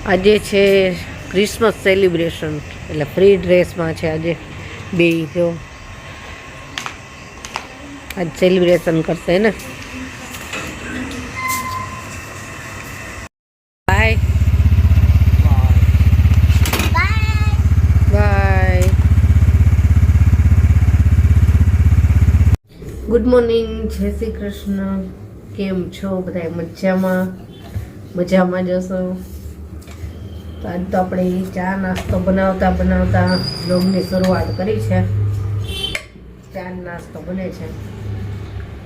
આજે છે Christmas celebration એટલે ફ્રી ડ્રેસમાં છે આજે બે જો આજ સેલિબ્રેશન કરશે ને બાય બાય ગુડ મોર્નિંગ જય શ્રી કૃષ્ણ કેમ છો બધા મજામાં જશો આજ તો આપણે ચા નાસ્તો બનાવતા બ્લોગની શરૂઆત કરી છે ચા નાસ્તો બને છે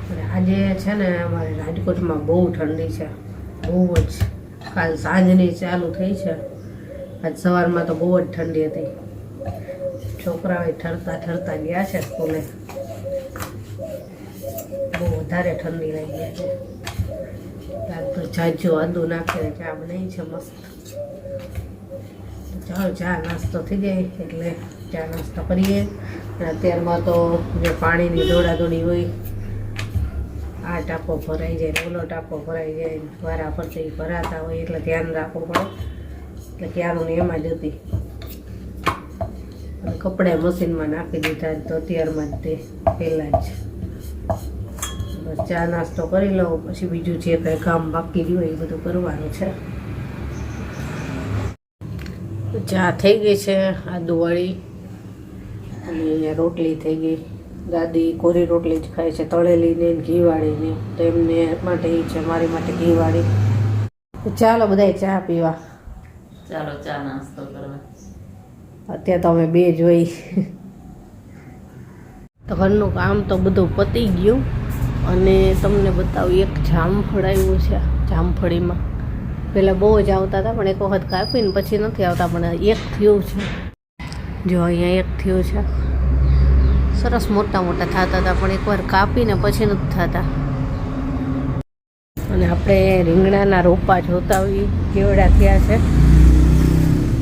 અને આજે છે ને અમારે રાજકોટમાં બહુ ઠંડી છે બહુ જ કાલ સાંજની ચાલુ થઈ છે આજ સવારમાં તો બહુ જ ઠંડી હતી છોકરાઓ ઠરતા ગયા છે સ્કૂલે બહુ વધારે ઠંડી લાગી ગયા છે આજ તો જાજુ આદુ નાખીને ચા બનાવી છે મસ્ત ચાલો ચા નાસ્તો થઈ જાય એટલે ચા નાસ્તો કરીએ અને અત્યારમાં તો જે પાણીની દોડાદોડી હોય આ ટાંકો ભરાઈ જાય ઓલો ટાંકો ભરાઈ જાય વારા ફરતી ભરાતા હોય એટલે ધ્યાન રાખવું પડે એટલે ક્યારું એમાં જ હતી અને કપડાં મશીનમાં નાખી દીધા તો અત્યારમાં જ તે પહેલાં જ બસ ચા નાસ્તો કરી લઉં પછી બીજું જે કંઈ કામ બાકી રહ્યું એ બધું કરવાનું છે ચા થઈ ગઈ છે આદુવાળી અને અહીંયા રોટલી થઈ ગઈ દાદી કોરી રોટલી જ ખાય છે તળેલી ને ઘીવાળીને તો એમને માટે એ છે મારી માટે ઘીવાળી ચાલો બધા ચા પીવા ચાલો ચા નાસ્તો કરવા અત્યારે તો અમે બે જોઈ તો ઘરનું કામ તો બધું પતી ગયું અને તમને બતાવું એક જામફળ આવ્યું છે જામફળીમાં પહેલાં બહુ જ આવતા હતા પણ એક વખત કાપીને પછી નથી આવતા પણ એક થયું છે જો અહીંયા એક થયું છે સરસ મોટા મોટા થતા હતા પણ એકવાર કાપીને પછી નથી થતા અને આપણે રીંગણાના રોપા જોતા હોઈએ કેવડા થયા છે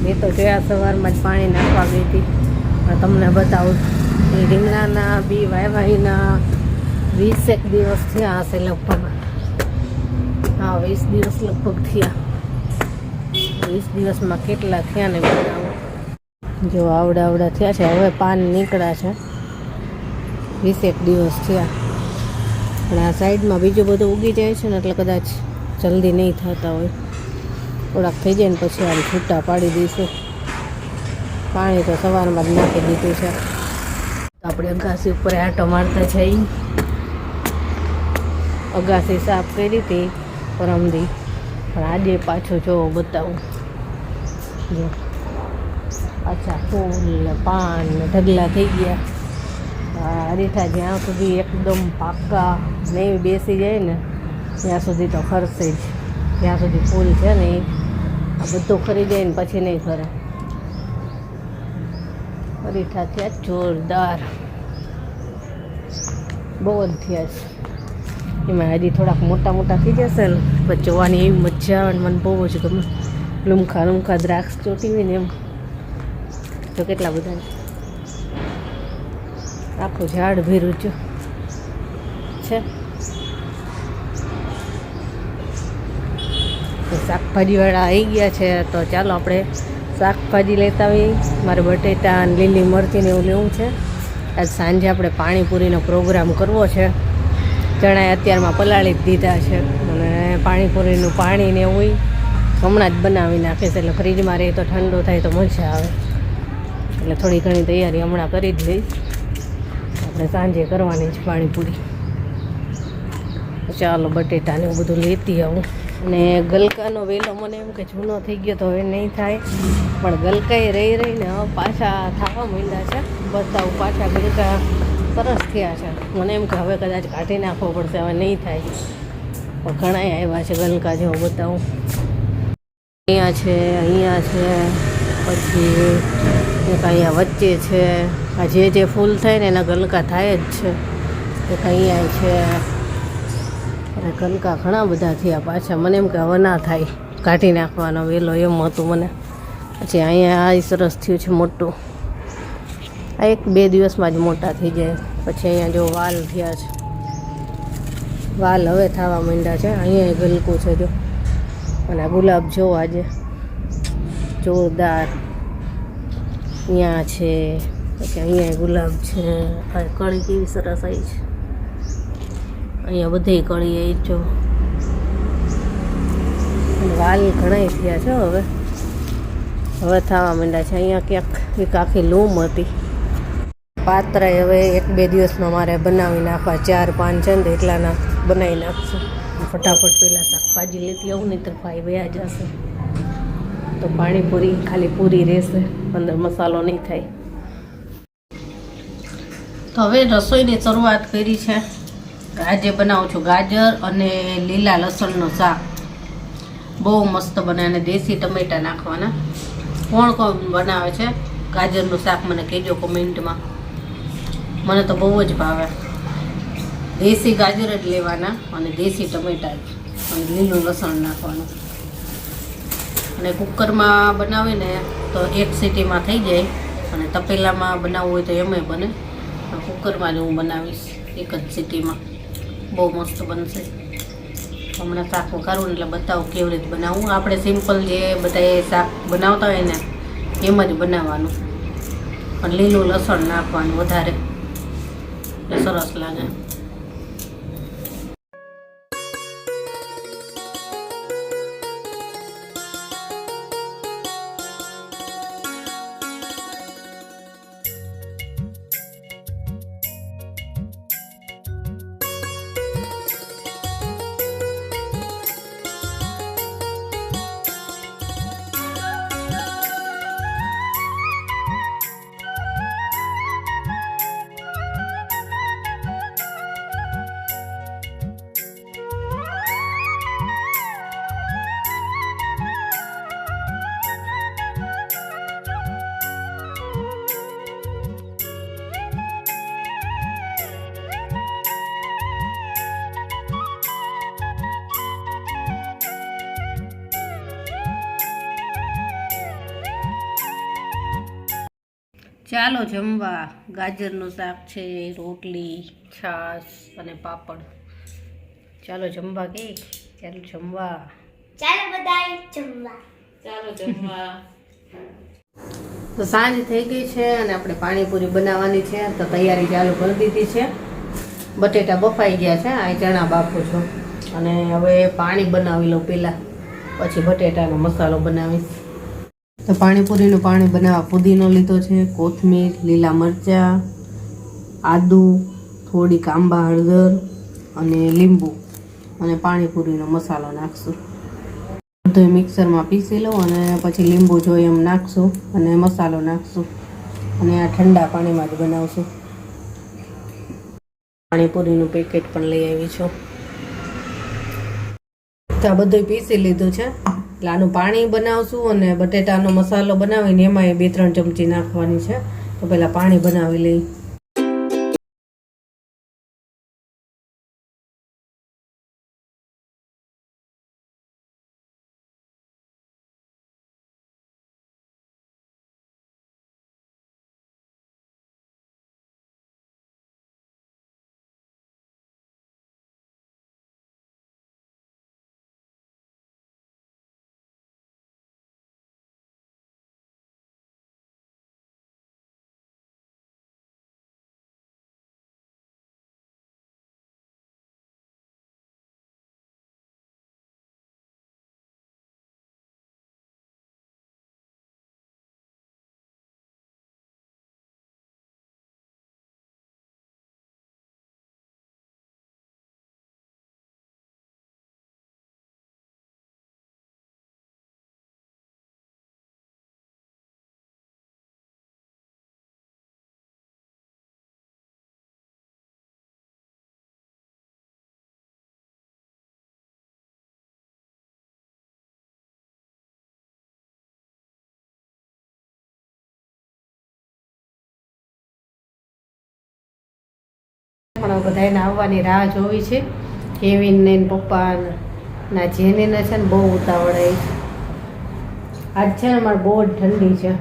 મેં તો જોયા સવારમાં જ પાણી નાખવા ગઈ હતી પણ તમને બતાવું એ રીંગણાના બી વાયવાહીના 20 દિવસ થયા હશે લગભગ હા 20 દિવસ લગભગ થયા 20 દિવસમાં કેટલા થયા ને બતાવો જો આવડા થયા છે હવે પાન નીકળ્યા છે 20 દિવસ થયા પણ આ સાઈડમાં બીજું બધું ઉગી જાય છે ને એટલે કદાચ જલ્દી નહીં થતા હોય થોડાક થઈ જાય ને પછી આ છૂટા પાડી દઈશું પાણી તો સવારમાં જ નાખી દીધું છે આપણે અગાસી ઉપર આંટો મારતા જઈ અગાસી સાફ કરી હતી પરમદી પણ આજે પાછું જો બતાવું જો પાછા ફૂલ પાન ને ઢગલા થઈ ગયા અરીઠા જ્યાં સુધી એકદમ પાકા નહીં બેસી જાય ને ત્યાં સુધી તો ખરશે જ જ્યાં સુધી ફૂલ છે ને આ બધું ખરી જાય ને પછી નહીં ખરે અરીઠા થયા જોરદાર બહુ જ થયા છે એમાં હજી થોડાક મોટા થઈ જશે ને પછી જોવાની એવી મજા આવે મને બહુ જ ગમે લૂમખા દ્રાક્ષ ચોટી હોય ને એમ તો કેટલા બધા આખું ઝાડ ભેરું છે શાકભાજીવાળા આવી ગયા છે તો ચાલો આપણે શાકભાજી લેતા આવીએ મારે બટેટા અને લીલી મરચીને એવું લેવું છે આજ સાંજે આપણે પાણીપુરીનો પ્રોગ્રામ કરવો છે ચણા અત્યારમાં પલાળી જ દીધા છે અને પાણીપુરીનું પાણી ને એવું હમણાં જ બનાવી નાખીશ એટલે ફ્રીજમાં રહે તો ઠંડુ થાય તો મજા આવે એટલે થોડી ઘણી તૈયારી હમણાં કરી જ લઈશ આપણે સાંજે કરવાની જ પાણીપુરી ચાલો બટેટાને એવું બધું લેતી આવું અને ગલકાનો વેલો મને એમ કે જૂનો થઈ ગયો તો હવે નહીં થાય પણ ગલકાએ રહીને હવે પાછા થવા માંડ્યા છે બતાવું પાછા ગલકા સરસ થયા છે મને એમ કે હવે કદાચ કાઢી નાખવો પડશે હવે નહીં થાય પણ ઘણા આવ્યા છે ગલકા જેવો બતાવું અહીંયા છે પછી એક અહીંયા વચ્ચે છે આ જે ફૂલ થાય ને એના ગલકા થાય જ છે એક અહીંયા છે અને ગલકા ઘણા બધા થયા પાછા મને એમ કે હવે ના થાય કાઢી નાખવાનો વેલો એમ હતું મને પછી અહીંયા આ સરસ થયું છે મોટું આ 1-2 દિવસમાં જ મોટા થઈ જાય પછી અહીંયા જો વાલ થયા છે વાલ હવે થવા માંડ્યા છે અહીંયા ગલકું છે જો અને ગુલાબ જો આજે જોરદાર. અહીંયા છે, પછી અહીંયા ગુલાબ છે. આ કળી કેવી સરસ આવી છે. અહીંયા બધી કળી આવી જો. વાલ ઘણા થયા છે. હવે થવા માંડ્યા છે. અહીંયા ક્યાંક એક આખી લૂમ હતી. પાત્રા હવે 1-2 દિવસમાં મારે બનાવી નાખવા. 4-5 છે ને એટલાના બનાવી નાખશું. ફટાફટ પહેલાં શાકભાજી લેતી આવું, નહીં તો ભાઈ વયા જશે તો પાણીપુરી ખાલી પૂરી રહેશે, અંદર મસાલો નહીં થાય. તો હવે રસોઈની શરૂઆત કરી છે. આજે બનાવું છું ગાજર અને લીલા લસણનું શાક. બહુ મસ્ત બને અને દેશી ટમેટા નાખવાના. કોણ કોણ બનાવે છે ગાજરનું શાક મને કહેજો કોમેન્ટમાં. મને તો બહુ જ ભાવે. દેશી ગાજર જ લેવાના અને દેશી ટમેટા જ અને લીલું લસણ નાખવાનું. અને કુકરમાં બનાવીને તો 1 સીટીમાં થઈ જાય, અને તપેલામાં બનાવવું હોય તો એમાંય બને. પણ કુકરમાં જ હું બનાવીશ 1 જ સીટીમાં. બહુ મસ્ત બનશે. હમણાં શાક વઘારું એટલે બતાવું કેવી રીતે બનાવવું. આપણે સિમ્પલ જે બધા શાક બનાવતા હોય ને એમ જ બનાવવાનું, પણ લીલું લસણ નાખવાનું વધારે એટલે સરસ લાગે. ચાલો જમવા. ગાજરનું શાક છે, રોટલી, છાશ અને પાપડ. ચાલો જમવા કે ચાલો જમવા. ચાલો બધાય જમવા. ચાલો જમવા. તો સાંજ થઈ ગઈ છે અને આપણે પાણીપુરી બનાવવાની છે, તો તૈયારી ચાલુ કરી દીધી છે. બટેટા બફાઈ ગયા છે, આ ચણા બાફું છું. અને હવે પાણી બનાવી લઉં પહેલાં, પછી બટેટાનો મસાલો બનાવીશ. તો પાણીપુરીનું પાણી બનાવવા પુદીનો લીધો છે, કોથમીર, લીલા મરચાં, આદુ, થોડીક આંબા હળદર અને લીંબુ અને પાણીપુરીનો મસાલો નાખશું. બધું મિક્સરમાં પીસી લઉં અને પછી લીંબુ જોઈએ એમ નાખશું અને મસાલો નાખશું. અને આ ઠંડા પાણીમાં જ બનાવશું. પાણીપુરીનું પેકેટ પણ લઈ આવી છું. તો આ બધું પીસી લીધું છે. એટલે આનું પાણી બનાવશું અને બટેટાનો મસાલો બનાવીને એમાં 2-3 ચમચી નાખવાની છે. તો પહેલાં પાણી બનાવી લઈ. પણ બધાને આવવાની રાહ જોવી છે. કેવિન ને પપ્પાના જેનીને છે ને બહુ ઉતાવળ આવી છે. આજ છે ને અમારે બહુ જ ઠંડી છે.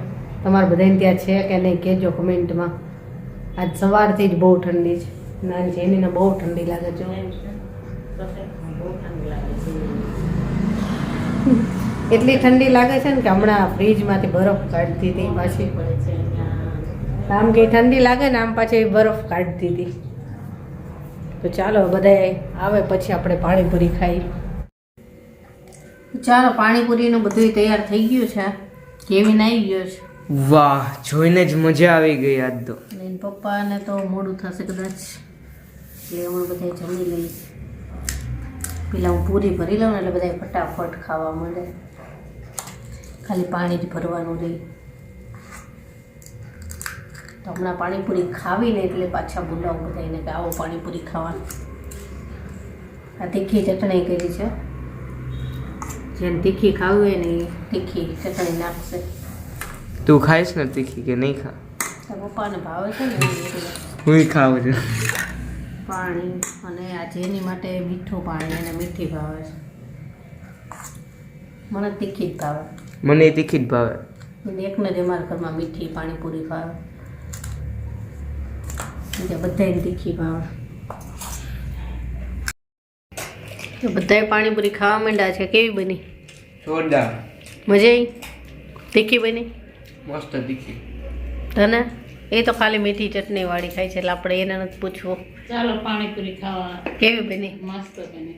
તમારે બધાને ત્યાં છે કે નહીં કહેજો કમેન્ટમાં. આજ સવારથી જ બહુ ઠંડી છે. ના જેનીને બહુ ઠંડી લાગે છે. બહુ ઠંડી લાગે છે. એટલી ઠંડી લાગે છે ને કે હમણાં ફ્રીજમાંથી બરફ કાઢતી હતી પાછી. પડે છે અહીંયા. આમ કે ઠંડી લાગે ને આમ પાછી બરફ કાઢતી હતી. તો ચાલો બધા આવે પછી આપણે પાણીપુરી ખાઈ. ચાલો પાણીપુરીનું બધું તૈયાર થઈ ગયું છે. કેવીન આવી ગયો છે. વાહ, જોઈને જ મજા આવી ગઈ આજ તો. અને એના પપ્પાને તો મોડું થશે કદાચ, એટલે હું બધા જમી લઈશ. પેલા હું પૂરી ભરી લઉં ને એટલે બધા ફટાફટ ખાવા માંડે. ખાલી પાણી જ ભરવાનું રહી. તો હમણાં પાણીપુરી ખાવીને એટલે પાછા બોલાવું બધાને કે આવો પાણીપુરી ખાવાનું. આ તીખી ચટણી કરી છે. જેને તીખી ખાવી હોય ને એ તીખી ચટણી નાખશે. તું ખાઈશ ને તીખી કે નહીં ખા? તારા પપ્પાને ભાવે છે ને એટલે હું ખાવું છું. પાણી અને આ જેની માટે મીઠું પાણી અને મીઠી ભાવે છે. મને તીખી જ ભાવે. મને તીખી જ ભાવે. એકને જ અમારા ઘરમાં મીઠી પાણીપુરી ભાવે. બીજા બધાને તીખી ભાવે. તો બધાએ પાણીપુરી ખાવા માંડ્યા છે. કેવી બની? જોરદાર. મજા આવી? તીખી બની? મસ્ત તીખી. તને? એ તો ખાલી મીઠી ચટણી વાળી ખાય છે એટલે આપણે એને નથી પૂછવું. ચાલો પાણીપુરી ખાવા. કેવી બની? મસ્ત બને.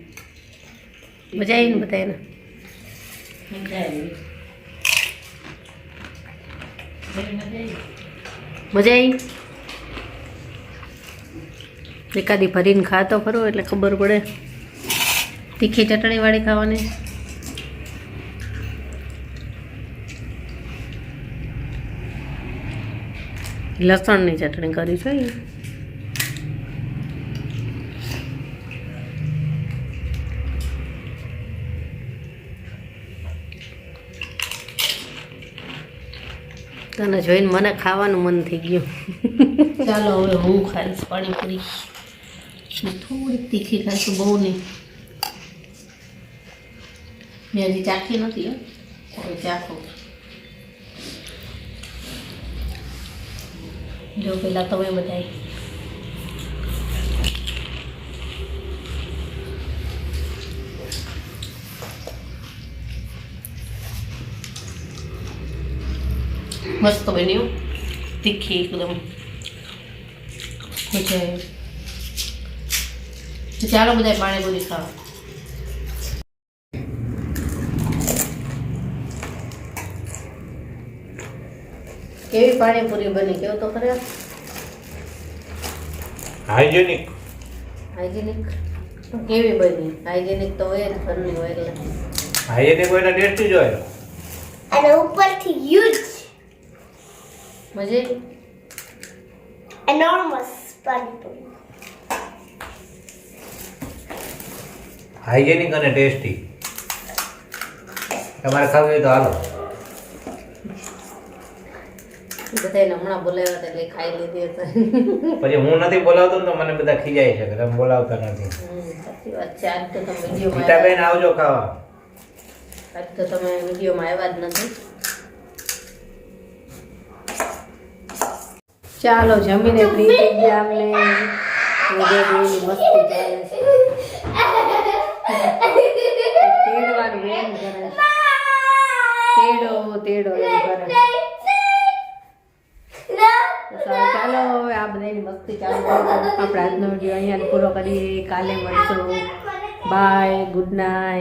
મજા આવી ને બધાને? મજા આવી. બધી મજા આવી. મજા આવી? એકાદી ભરીને ખાતો ખરો એટલે ખબર પડે. તીખી ચટણી વાળી ખાવાની. લસણની ચટણી કરી છે. તને જોઈને મને ખાવાનું મન થઈ ગયું. ચાલો હવે હું ખાઈશ પાણીપુરી. થોડીક તીખી ખાઈશું, બહુ નહીં. મેં હજી ચાખી નથી. હવે ચાખું. જો પેલા તમે બધા મસ્ત બન્યું. તીખી એકદમ મજા આવી. તો ચાલો બધા પાણીપુરી ખાવા. કેવી પાણીપુરી બની કેવું તો ખરે? હાઇજેનિક. હાઇજેનિક કેવી બની? હાઇજેનિક તો હોય જ ઘરની હોય એટલે. હાઇજેનિક હોય ને ટેસ્ટી જ હોય. અને ઉપરથી huge મજા આવી? enormous પાણીપુરી. હાઇજેનિક અને ટેસ્ટી. તમારે ખાવી હોય તો હાલો. બધાને હમણાં બોલાવ્યા હતા એટલે ખાઈ લીધી હતી. પછી હું નથી બોલાવતો ને તો મને બધા ખીજાય છે કે તમે બોલાવતા નથી. સાચી વાત છે. આજ તો તમે વિડીયોમાં ગીતાબેન આવજો ખાવા. આજ તો તમે વિડીયોમાં આવ્યા જ નથી. ચાલો જમીને ફ્રી થઈ ગયા. અમને મસ્તી ચાલે છે. તેડવાનું એમ કરે છે. તેડો તેડો એમ કરે. ચાલો હવે આ બધાની મસ્તી ચાલુ કરો. આપણે આજનો વિડીયો અહીંયા પૂરો કરીએ. કાલે મળશું. Bye, good night.